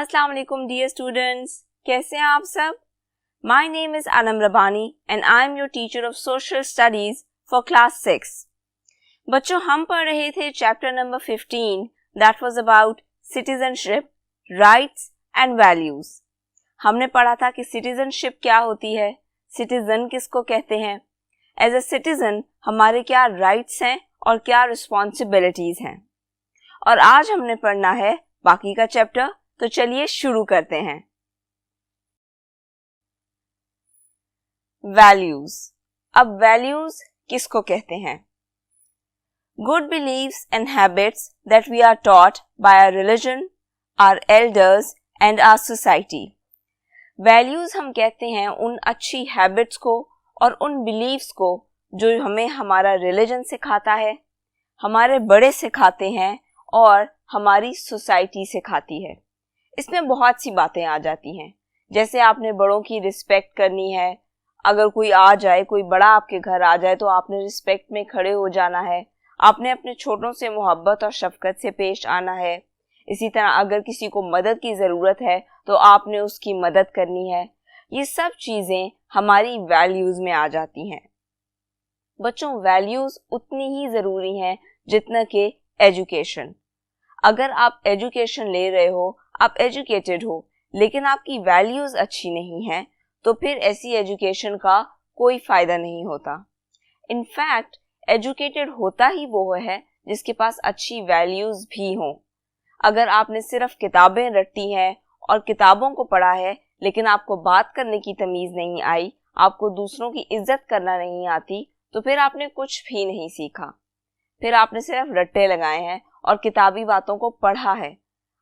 अस्सलाम वालेकुम dear students, कैसे हैं आप सब? My name is Alam Rabbani and I am your teacher of social studies for class 6। बच्चों, हम पढ़ रहे थे chapter number 15 that was about citizenship, rights and values. हमने पढ़ा था कि सिटीजनशिप क्या होती है, सिटीजन किसको कहते हैं, एज ए सिटीजन हमारे क्या राइट्स हैं और क्या रिस्पॉन्सिबिलिटीज़ हैं। और आज हमने पढ़ना है बाकी का चैप्टर, तो चलिए शुरू करते हैं। वैल्यूज। अब वैल्यूज किसको कहते हैं? Good believes and habits that we are taught by our religion, our elders and our society. Values हम कहते हैं उन अच्छी हैबिट्स को और उन बिलीव्स को जो हमें हमारा रिलीजन सिखाता है, हमारे बड़े सिखाते हैं और हमारी सोसाइटी सिखाती है। इसमें बहुत सी बातें आ जाती हैं, जैसे आपने बड़ों की रिस्पेक्ट करनी है। अगर कोई आ जाए, कोई बड़ा आपके घर आ जाए तो आपने रिस्पेक्ट में खड़े हो जाना है। आपने अपने छोटों से मोहब्बत और शफकत से पेश आना है। इसी तरह अगर किसी को मदद की ज़रूरत है तो आपने उसकी मदद करनी है। ये सब चीज़ें हमारी वैल्यूज़ में आ जाती हैं। बच्चों, वैल्यूज़ उतनी ही ज़रूरी हैं जितना कि एजुकेशन। अगर आप एजुकेशन ले रहे हो, आप एजुकेटेड हो, लेकिन आपकी वैल्यूज़ अच्छी नहीं हैं, तो फिर ऐसी एजुकेशन का कोई फ़ायदा नहीं होता। इनफैक्ट एजुकेटेड होता ही वो है जिसके पास अच्छी वैल्यूज़ भी हों। अगर आपने सिर्फ किताबें रटी हैं और किताबों को पढ़ा है, लेकिन आपको बात करने की तमीज़ नहीं आई, आपको दूसरों की इज्जत करना नहीं आती, तो फिर आपने कुछ भी नहीं सीखा। फिर आपने सिर्फ रट्टे लगाए हैं और किताबी बातों को पढ़ा है,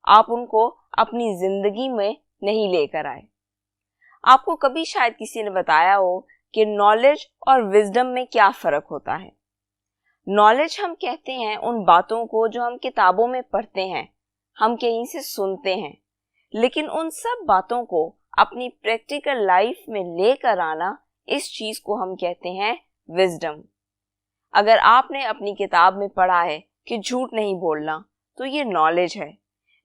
आप उनको अपनी जिंदगी में नहीं लेकर आए। आपको कभी शायद किसी ने बताया हो कि नॉलेज और विजडम में क्या फ़र्क होता है। नॉलेज हम कहते हैं उन बातों को जो हम किताबों में पढ़ते हैं, हम कहीं से सुनते हैं, लेकिन उन सब बातों को अपनी प्रैक्टिकल लाइफ में लेकर आना, इस चीज़ को हम कहते हैं विजडम। अगर आपने अपनी किताब में पढ़ा है कि झूठ नहीं बोलना, तो ये नॉलेज है,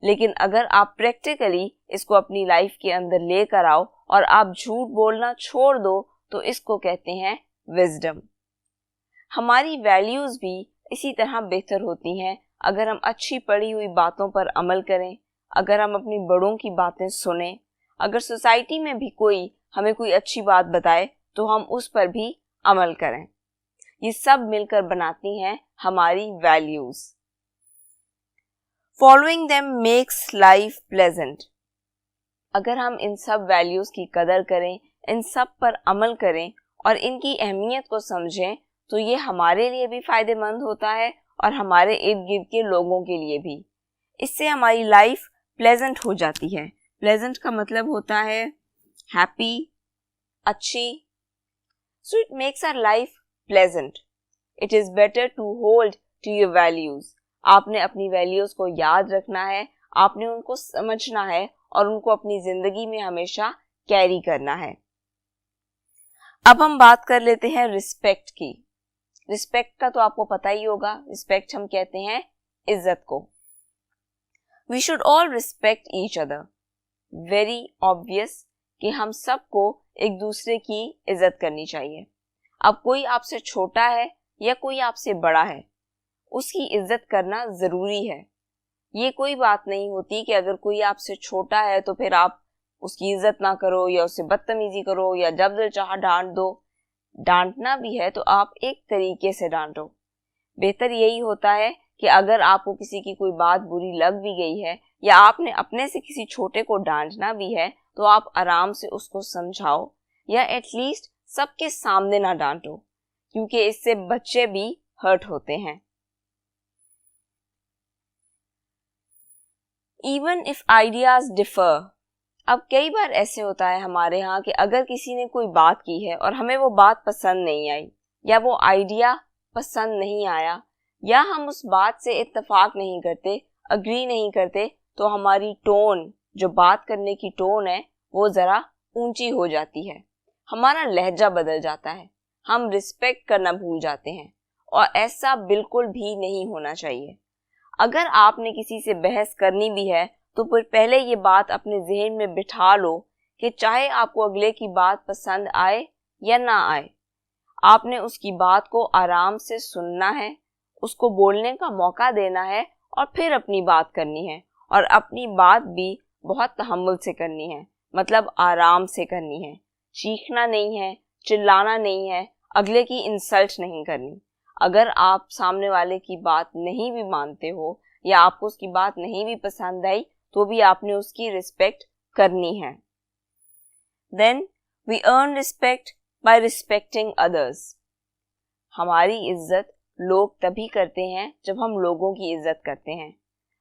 लेकिन अगर आप प्रैक्टिकली इसको अपनी लाइफ के अंदर लेकर आओ और आप झूठ बोलना छोड़ दो, तो इसको कहते हैं विजडम। हमारी वैल्यूज़ भी इसी तरह बेहतर होती हैं अगर हम अच्छी पढ़ी हुई बातों पर अमल करें, अगर हम अपनी बड़ों की बातें सुनें, अगर सोसाइटी में भी कोई हमें कोई अच्छी बात बताए तो हम उस पर भी अमल करें। ये सब मिलकर बनाती हैं हमारी values. Following them makes life pleasant। अगर हम इन सब वैल्यूज़ की कदर करें, इन सब पर अमल करें और इनकी अहमियत को समझें, तो ये हमारे लिए भी फ़ायदेमंद होता है और हमारे इर्द गिर्द के लोगों के लिए भी। इससे हमारी लाइफ प्लेजेंट हो जाती है। प्लेजेंट का मतलब होता है हैप्पी, अच्छी। So it makes our life pleasant. It is better to hold to your values. आपने अपनी वैल्यूज़ को याद रखना है, आपने उनको समझना है और उनको अपनी ज़िंदगी में हमेशा कैरी करना है। अब हम बात कर लेते हैं रिस्पेक्ट की। रिस्पेक्ट का तो आपको पता ही होगा, रिस्पेक्ट हम कहते हैं इज्जत को। We should all respect each other. Very obvious कि हम सबको एक दूसरे की इज्जत करनी चाहिए। अब कोई आपसे छोटा है या कोई आपसे बड़ा है, उसकी इज्जत करना ज़रूरी है। ये कोई बात नहीं होती कि अगर कोई आपसे छोटा है तो फिर आप उसकी इज्जत ना करो या उससे बदतमीजी करो या जब दिल चाहा डांट दो। डांटना भी है तो आप एक तरीके से डांटो। बेहतर यही होता है कि अगर आपको किसी की कोई बात बुरी लग भी गई है या आपने अपने से किसी छोटे को डांटना भी है, तो आप आराम से उसको समझाओ या एटलीस्ट सबके सामने ना डांटो, क्योंकि इससे बच्चे भी हर्ट होते हैं। Even if ideas differ। अब कई बार ऐसे होता है हमारे यहाँ कि अगर किसी ने कोई बात की है और हमें वो बात पसंद नहीं आई या वो आइडिया पसंद नहीं आया या हम उस बात से इत्तेफाक नहीं करते, अग्री नहीं करते, तो हमारी टोन, जो बात करने की टोन है, वो ज़रा ऊंची हो जाती है, हमारा लहजा बदल जाता है, हम रिस्पेक्ट करना भूल जाते हैं और ऐसा बिल्कुल भी नहीं होना चाहिए। अगर आपने किसी से बहस करनी भी है तो फिर पहले ये बात अपने जहन में बिठा लो कि चाहे आपको अगले की बात पसंद आए या ना आए, आपने उसकी बात को आराम से सुनना है, उसको बोलने का मौका देना है और फिर अपनी बात करनी है। और अपनी बात भी बहुत तहम्मुल से करनी है, मतलब आराम से करनी है। चीखना नहीं है, चिल्लाना नहीं है, अगले की इंसल्ट नहीं करनी। अगर आप सामने वाले की बात नहीं भी मानते हो या आपको उसकी बात नहीं भी पसंद आई, तो भी आपने उसकी रिस्पेक्ट करनी है। Then we earn respect by respecting others. हमारी इज्जत लोग तभी करते हैं जब हम लोगों की इज्जत करते हैं।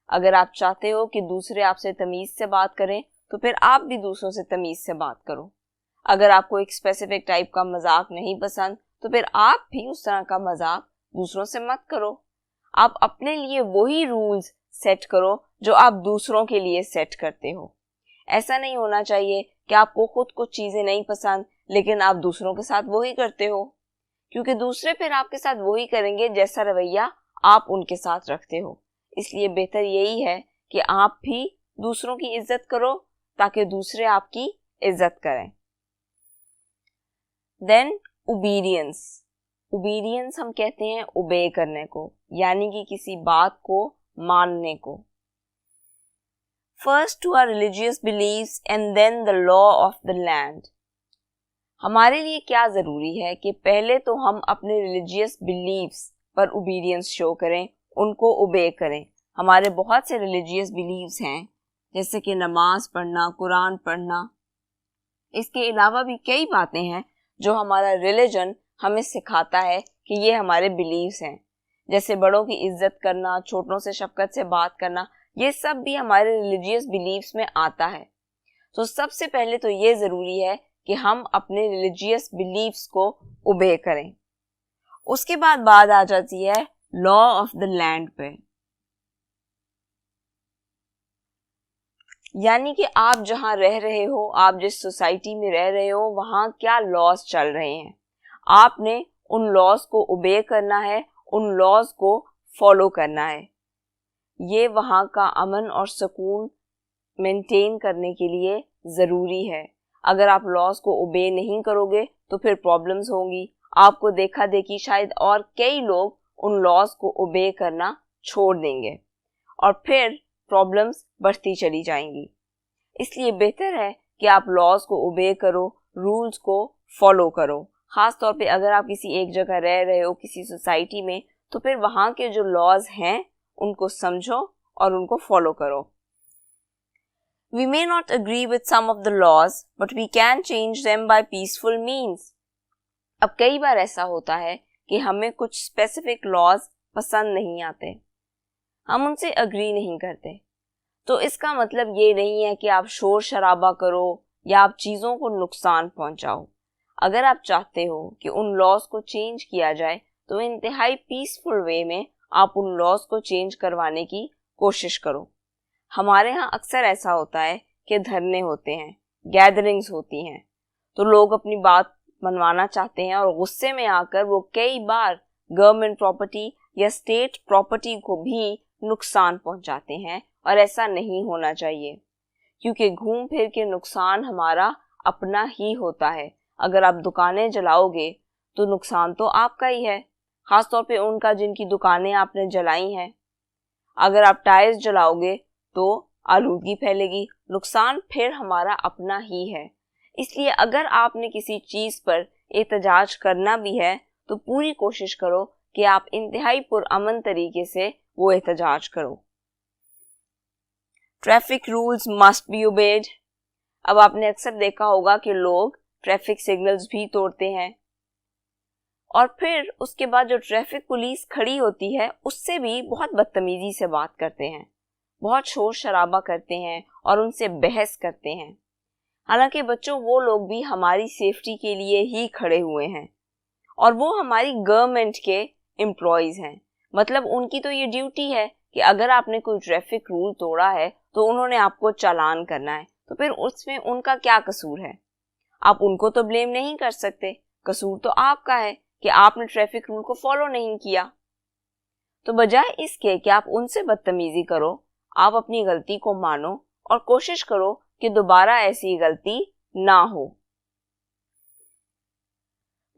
अगर आप चाहते हो कि दूसरे आपसे तमीज से बात करें, तो फिर आप भी दूसरों से तमीज से बात करो। अगर आपको एक स्पेसिफिक टाइप का मजाक नहीं पसंद, तो फिर आप भी उस तरह का मजाक दूसरों से मत करो। आप अपने लिए वही रूल्स सेट करो जो आप दूसरों के लिए सेट करते हो। ऐसा नहीं होना चाहिए कि आपको खुद कुछ चीजें नहीं पसंद लेकिन आप दूसरों के साथ वही करते हो, क्योंकि दूसरे फिर आपके साथ वही करेंगे जैसा रवैया आप उनके साथ रखते हो। इसलिए बेहतर यही है कि आप भी दूसरों की इज्जत करो ताकि दूसरे आपकी इज्जत करें। Then obedience. ओबीडियंस हम कहते हैं ओबे करने को, यानी कि किसी बात को मानने को। First to our religious beliefs and then the law of the land. हमारे लिए क्या जरूरी है कि पहले तो हम अपने रिलीजियस बिलीव्स पर ओबीडियंस शो करें, उनको ओबे करें। हमारे बहुत से रिलीजियस बिलीव्स हैं, जैसे कि नमाज पढ़ना, कुरान पढ़ना। इसके अलावा भी कई बातें हैं जो हमारा रिलीजन हमें सिखाता है कि ये हमारे बिलीव्स हैं, जैसे बड़ों की इज्जत करना, छोटों से शफकत से बात करना। ये सब भी हमारे रिलीजियस बिलीव्स में आता है। तो सबसे पहले तो ये जरूरी है कि हम अपने रिलीजियस बिलीव्स को ओबे करें। उसके बाद बात आ जाती है लॉ ऑफ द लैंड पे, यानी कि आप जहां रह रहे हो, आप जिस सोसाइटी में रह रहे हो, वहां क्या लॉज चल रहे हैं। आपने उन लॉज को ओबे करना है, उन लॉज को फॉलो करना है। ये वहां का अमन और सुकून मेंटेन करने के लिए जरूरी है। अगर आप लॉज को ओबे नहीं करोगे तो फिर प्रॉब्लम्स होंगी। आपको देखा देखी शायद और कई लोग उन लॉज को ओबे करना छोड़ देंगे और फिर प्रॉब्लम्स बढ़ती चली जाएंगी। इसलिए बेहतर है कि आप लॉज को ओबे करो, रूल्स को फॉलो करो। खास तौर पे अगर आप किसी एक जगह रह रहे हो, किसी सोसाइटी में, तो फिर वहां के जो लॉज हैं उनको समझो और उनको फॉलो करो। We may not agree with some of the laws, but we can change them by peaceful means. अब कई बार ऐसा होता है कि हमें कुछ स्पेसिफिक लॉज पसंद नहीं आते, हम उनसे अग्री नहीं करते। तो इसका मतलब ये नहीं है कि आप शोर शराबा करो या आप चीज़ों को नुकसान पहुंचाओ। अगर आप चाहते हो कि उन लॉज को चेंज किया जाए, तो इंतहाई पीसफुल वे में आप उन लॉज को चेंज करवाने की कोशिश करो। हमारे यहाँ अक्सर ऐसा होता है कि धरने होते हैं, गैदरिंग्स होती हैं, तो लोग अपनी बात मनवाना चाहते हैं और गुस्से में आकर वो कई बार गवर्नमेंट प्रॉपर्टी या स्टेट प्रॉपर्टी को भी नुकसान पहुंचाते हैं, और ऐसा नहीं होना चाहिए, क्योंकि घूम फिर के नुकसान हमारा अपना ही होता है। अगर आप दुकानें जलाओगे तो नुकसान तो आपका ही है, खासतौर पे उनका जिनकी दुकानें आपने जलाई हैं। अगर आप टायर्स जलाओगे तो आलूदगी फैलेगी, नुकसान फिर हमारा अपना ही है। इसलिए अगर आपने किसी चीज पर एहतजाज करना भी है तो पूरी कोशिश करो कि आप इंतहाई पुरअमन तरीके से वो एहतजाज करो। Traffic rules must be obeyed. अब आपने अक्सर देखा होगा कि लोग ट्रैफिक सिग्नल्स भी तोड़ते हैं और फिर उसके बाद जो ट्रैफिक पुलिस खड़ी होती है उससे भी बहुत बदतमीजी से बात करते हैं, बहुत शोर शराबा करते हैं और उनसे बहस करते हैं। हालांकि बच्चों, वो लोग भी हमारी सेफ्टी के लिए ही खड़े हुए हैं और वो हमारी गवर्नमेंट के एम्प्लॉयज हैं। मतलब उनकी तो ये ड्यूटी है कि अगर आपने कोई ट्रैफिक रूल तोड़ा है तो उन्होंने आपको चालान करना है, तो फिर उसमें उनका क्या कसूर है? आप उनको तो ब्लेम नहीं कर सकते, कसूर तो आपका है कि आपने ट्रैफिक रूल को फॉलो नहीं किया। तो बजाय इसके कि आप उनसे बदतमीजी करो, आप अपनी गलती को मानो और कोशिश करो कि दोबारा ऐसी गलती ना हो।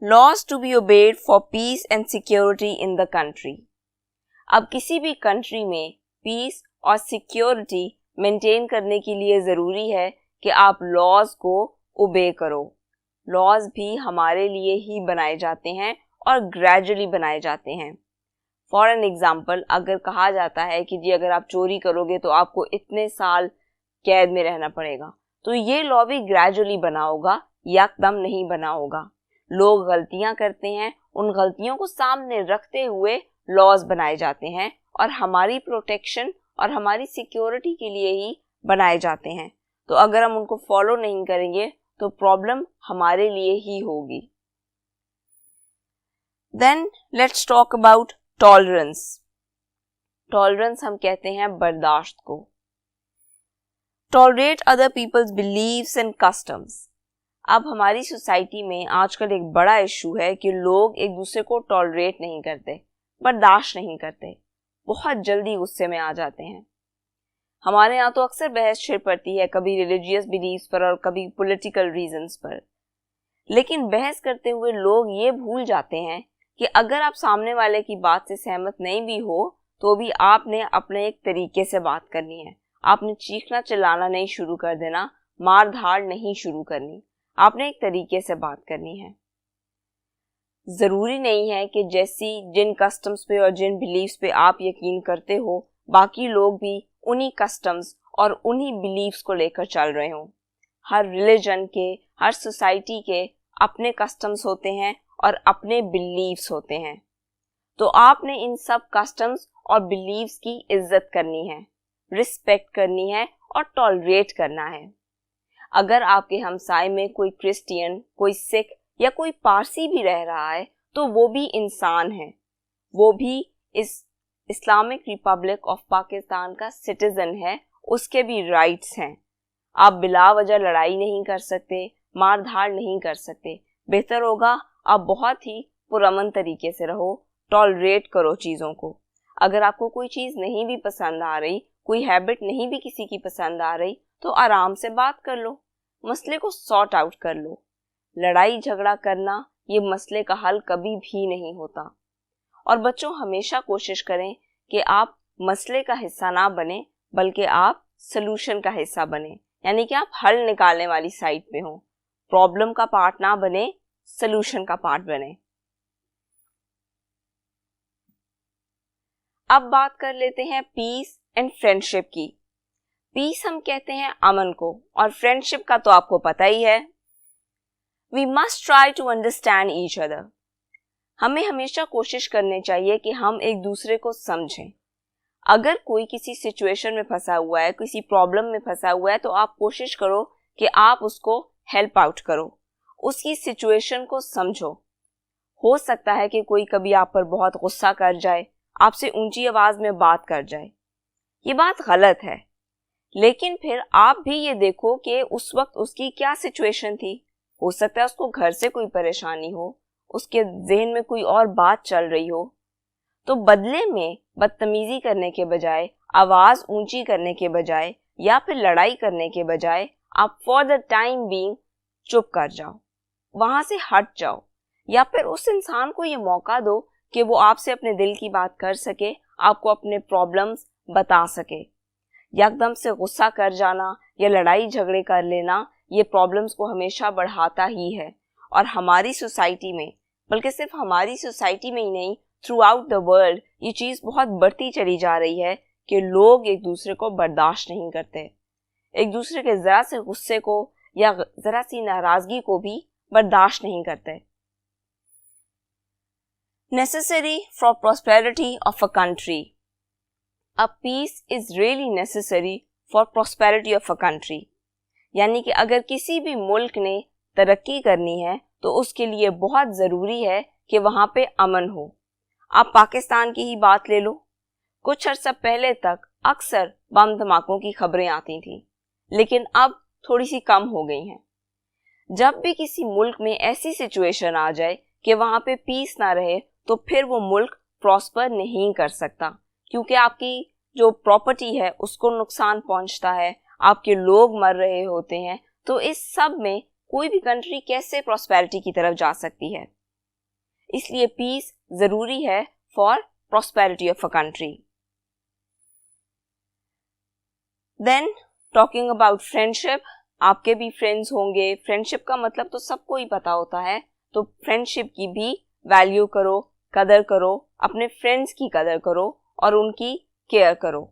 Laws to be obeyed for peace and security in the country. अब किसी भी कंट्री में पीस और सिक्योरिटी मेंटेन करने के लिए ज़रूरी है कि आप लॉज को ओबे करो। लॉज भी हमारे लिए ही बनाए जाते हैं और ग्रेजुअली बनाए जाते हैं। फॉर एन एग्जाम्पल, अगर कहा जाता है कि जी अगर आप चोरी करोगे तो आपको इतने साल कैद में रहना पड़ेगा, तो ये लॉ भी ग्रेजुअली बना होगा, यकदम नहीं बना होगा। लोग गलतियां करते हैं, उन गलतियों को सामने रखते हुए लॉज बनाए जाते हैं और हमारी प्रोटेक्शन और हमारी सिक्योरिटी के लिए ही बनाए जाते हैं। तो अगर हम उनको फॉलो नहीं करेंगे तो प्रॉब्लम हमारे लिए ही होगी। Then let's talk about tolerance. Tolerance हम कहते हैं बर्दाश्त को। Tolerate other people's beliefs and customs. अब हमारी सोसाइटी में आजकल एक बड़ा इशू है कि लोग एक दूसरे को टॉलरेट नहीं करते, बर्दाश्त नहीं करते, बहुत जल्दी गुस्से में आ जाते हैं। हमारे यहाँ तो अक्सर बहस छिड़ पड़ती है, कभी रिलीजियस बिलीव्स पर और कभी पॉलिटिकल रीजंस पर। लेकिन बहस करते हुए लोग ये भूल जाते हैं कि अगर आप सामने वाले की बात से सहमत नहीं भी हो तो भी आपने अपने एक तरीके से बात करनी है। आपने चीखना चिल्लाना नहीं शुरू कर देना, मार धाड़ नहीं शुरू करनी, आपने एक तरीके से बात करनी है। जरूरी नहीं है कि जिन कस्टम्स पे और जिन बिलीव्स पे आप यकीन करते हो बाकी लोग भी उन्हीं कस्टम्स और उन्हीं बिलीव्स को लेकर चल रहे हों। हर रिलीजन के, हर सोसाइटी के अपने कस्टम्स होते हैं और अपने बिलीव्स होते हैं। तो आपने इन सब कस्टम्स और बिलीव्स की इज्जत करनी है, रिस्पेक्ट करनी है और टॉलरेट करना है। अगर आपके हमसाए में कोई क्रिश्चियन, कोई सिख या कोई पारसी भी रह रहा है तो वो भी इंसान है, वो भी इस इस्लामिक रिपब्लिक ऑफ पाकिस्तान का सिटीजन है, उसके भी राइट्स हैं। आप बिला वजह लड़ाई नहीं कर सकते, मार धाड़ नहीं कर सकते। बेहतर होगा आप बहुत ही पुरअमन तरीके से रहो, टॉलरेट करो चीज़ों को। अगर आपको कोई चीज़ नहीं भी पसंद आ रही, कोई हैबिट नहीं भी किसी की पसंद आ रही, तो आराम से बात कर लो, मसले को सॉर्ट आउट कर लो। लड़ाई झगड़ा करना ये मसले का हल कभी भी नहीं होता। और बच्चों, हमेशा कोशिश करें कि आप मसले का हिस्सा ना बने बल्कि आप सलूशन का हिस्सा बने, यानी कि आप हल निकालने वाली साइड पे हो। प्रॉब्लम का पार्ट ना बने, सलूशन का पार्ट बने। अब बात कर लेते हैं पीस एंड फ्रेंडशिप की। पीस हम कहते हैं अमन को और फ्रेंडशिप का तो आपको पता ही है। We must try to understand each other. हमें हमेशा कोशिश करनी चाहिए कि हम एक दूसरे को समझें। अगर कोई किसी सिचुएशन में फंसा हुआ है, किसी प्रॉब्लम में फंसा हुआ है, तो आप कोशिश करो कि आप उसको हेल्प आउट करो, उसकी सिचुएशन को समझो। हो सकता है कि कोई कभी आप पर बहुत गुस्सा कर जाए, आपसे ऊंची आवाज में बात कर जाए, ये बात गलत है। लेकिन फिर आप भी ये देखो कि उस वक्त उसकी क्या सिचुएशन थी। हो सकता है उसको घर से कोई परेशानी हो, उसके ज़हन में कोई और बात चल रही हो। तो बदले में बदतमीजी करने के बजाय, आवाज ऊंची करने के बजाय या फिर लड़ाई करने के बजाय आप फॉर द टाइम बीइंग चुप कर जाओ, वहां से हट जाओ, या फिर उस इंसान को ये मौका दो कि वो आपसे अपने दिल की बात कर सके, आपको अपने प्रॉब्लम्स बता सके। एकदम से गुस्सा कर जाना या लड़ाई झगड़े कर लेना ये प्रॉब्लम्स को हमेशा बढ़ाता ही है। और हमारी सोसाइटी में, बल्कि सिर्फ हमारी सोसाइटी में ही नहीं, थ्रू आउट द वर्ल्ड ये चीज़ बहुत बढ़ती चली जा रही है कि लोग एक दूसरे को बर्दाश्त नहीं करते, एक दूसरे के ज़रा से गुस्से को या ज़रा सी नाराज़गी को भी बर्दाश्त नहीं करते। Necessary for prosperity of a country. A peace is really necessary for prosperity of a country। यानी कि अगर किसी भी मुल्क ने तरक्की करनी है तो उसके लिए बहुत ज़रूरी है कि वहाँ पे अमन हो। आप पाकिस्तान की ही बात ले लो, कुछ अर्सा पहले तक अक्सर बम धमाकों की खबरें आती थीं, लेकिन अब थोड़ी सी कम हो गई हैं। जब भी किसी मुल्क में ऐसी सिचुएशन आ जाए कि वहाँ पे पीस ना रहे तो फिर वो मुल्क प्रॉस्पर नहीं कर सकता, क्योंकि आपकी जो प्रॉपर्टी है उसको नुकसान पहुंचता है, आपके लोग मर रहे होते हैं, तो इस सब में कोई भी कंट्री कैसे प्रॉस्पेरिटी की तरफ जा सकती है। इसलिए पीस जरूरी है for prosperity of a country. Then talking about friendship, आपके भी फ्रेंड्स होंगे। फ्रेंडशिप का मतलब तो सबको ही पता होता है, तो फ्रेंडशिप की भी वैल्यू करो, कदर करो, अपने फ्रेंड्स की कदर करो और उनकी केयर करो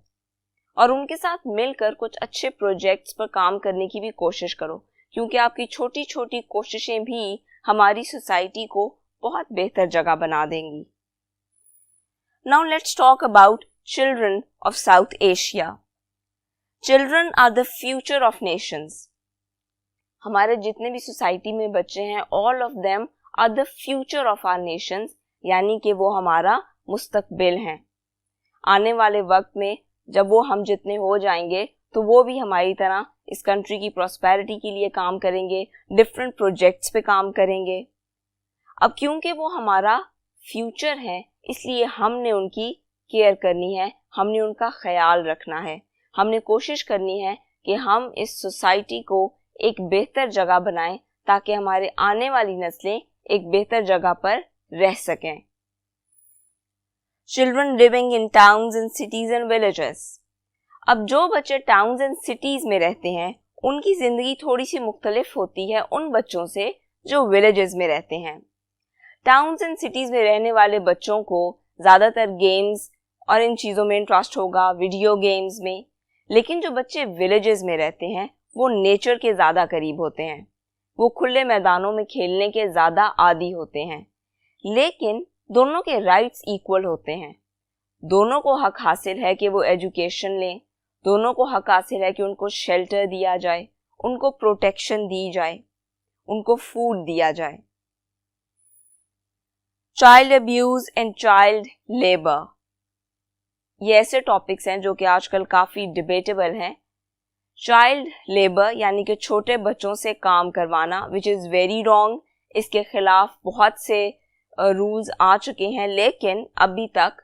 और उनके साथ मिलकर कुछ अच्छे प्रोजेक्ट्स पर काम करने की भी कोशिश करो, क्योंकि आपकी छोटी छोटी कोशिशें भी हमारी सोसाइटी को बहुत बेहतर जगह बना देंगी। Now let's talk about children of South Asia. Children are the future of nations. हमारे जितने भी सोसाइटी में बच्चे हैं, all of them are the future of our nations, यानी कि वो हमारा मुस्तकबिल हैं। आने वाले वक्त में जब वो हम जितने हो जाएंगे तो वो भी हमारी तरह इस कंट्री की प्रॉस्पेरिटी के लिए काम करेंगे, डिफरेंट प्रोजेक्ट्स पे काम करेंगे। अब क्योंकि वो हमारा फ्यूचर है, इसलिए हमने उनकी केयर करनी है, हमने उनका ख्याल रखना है, हमने कोशिश करनी है कि हम इस सोसाइटी को एक बेहतर जगह बनाएं ताकि हमारे आने वाली नस्लें एक बेहतर जगह पर रह सकें। Children living in towns and cities and villages. अब जो बच्चे टाउन्स एंड सिटीज में रहते हैं उनकी जिंदगी थोड़ी सी मुख्तलिफ होती है उन बच्चों से जो विलेजेस में रहते हैं। टाउन्स एंड सिटीज में रहने वाले बच्चों को ज़्यादातर गेम्स और इन चीज़ों में इंटरेस्ट होगा, वीडियो गेम्स में। लेकिन जो बच्चे विलेजेस में रहते हैं वो नेचर के ज़्यादा करीब होते हैं, वो खुले मैदानों में खेलने के ज़्यादा आदी होते हैं। लेकिन दोनों के राइट्स इक्वल होते हैं, दोनों को हक हासिल है कि वो एजुकेशन लें, दोनों को हक हासिल है कि उनको शेल्टर दिया जाए, उनको प्रोटेक्शन दी जाए, उनको फूड दिया जाए। Child abuse and child labour, ये ऐसे टॉपिक्स हैं जो कि आजकल काफ़ी डिबेटेबल हैं। चाइल्ड लेबर यानी कि छोटे बच्चों से काम करवाना, विच इज़ वेरी रॉन्ग। इसके खिलाफ बहुत से रूल्स आ चुके हैं, लेकिन अभी तक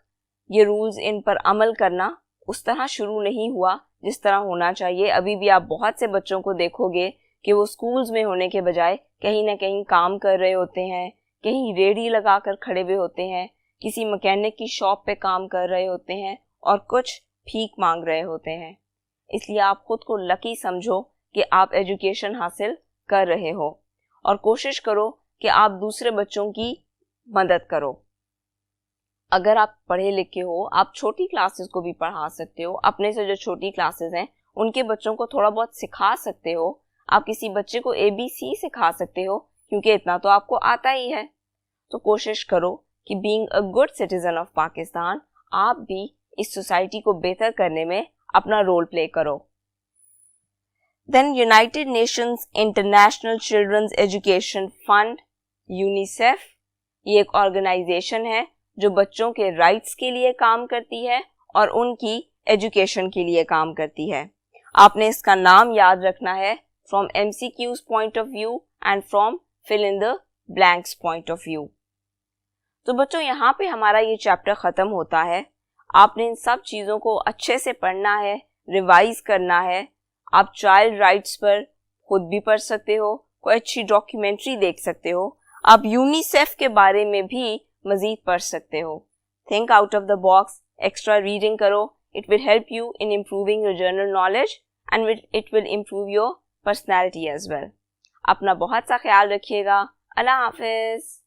ये रूल्स इन पर अमल करना उस तरह शुरू नहीं हुआ जिस तरह होना चाहिए। अभी भी आप बहुत से बच्चों को देखोगे कि वो स्कूल्स में होने के बजाय कहीं ना कहीं काम कर रहे होते हैं, कहीं रेडी लगा कर खड़े हुए होते हैं, किसी मैकेनिक की शॉप पे काम कर रहे होते हैं और कुछ भीख मांग रहे होते हैं। इसलिए आप खुद को लकी समझो कि आप एजुकेशन हासिल कर रहे हो और कोशिश करो कि आप दूसरे बच्चों की मदद करो। अगर आप पढ़े लिखे हो, आप छोटी क्लासेस को भी पढ़ा सकते हो, अपने से जो छोटी क्लासेस हैं उनके बच्चों को थोड़ा बहुत सिखा सकते हो। आप किसी बच्चे को ABC सिखा सकते हो, क्योंकि इतना तो आपको आता ही है। तो कोशिश करो कि being a good citizen of Pakistan, आप भी इस सोसाइटी को बेहतर करने में अपना रोल प्ले करो। Then United Nations International Children's Education Fund, UNICEF, ये एक ऑर्गेनाइजेशन है जो बच्चों के राइट्स के लिए काम करती है और उनकी एजुकेशन के लिए काम करती है। आपने इसका नाम याद रखना है फ्रॉम MCQ's point of view and from fill in the blanks point of view. तो बच्चों, यहाँ पे हमारा ये चैप्टर ख़त्म होता है। आपने इन सब चीज़ों को अच्छे से पढ़ना है, रिवाइज करना है। आप चाइल्ड राइट्स पर खुद भी पढ़ सकते हो, कोई अच्छी डॉक्यूमेंट्री देख सकते हो, आप यूनिसेफ के बारे में भी मज़ीद पढ़ सकते हो। Think out of the box, extra reading करो। It will help you in improving your general knowledge and it will improve your personality as well. अपना बहुत सा ख्याल रखिएगा। अल्लाह हाफिज़।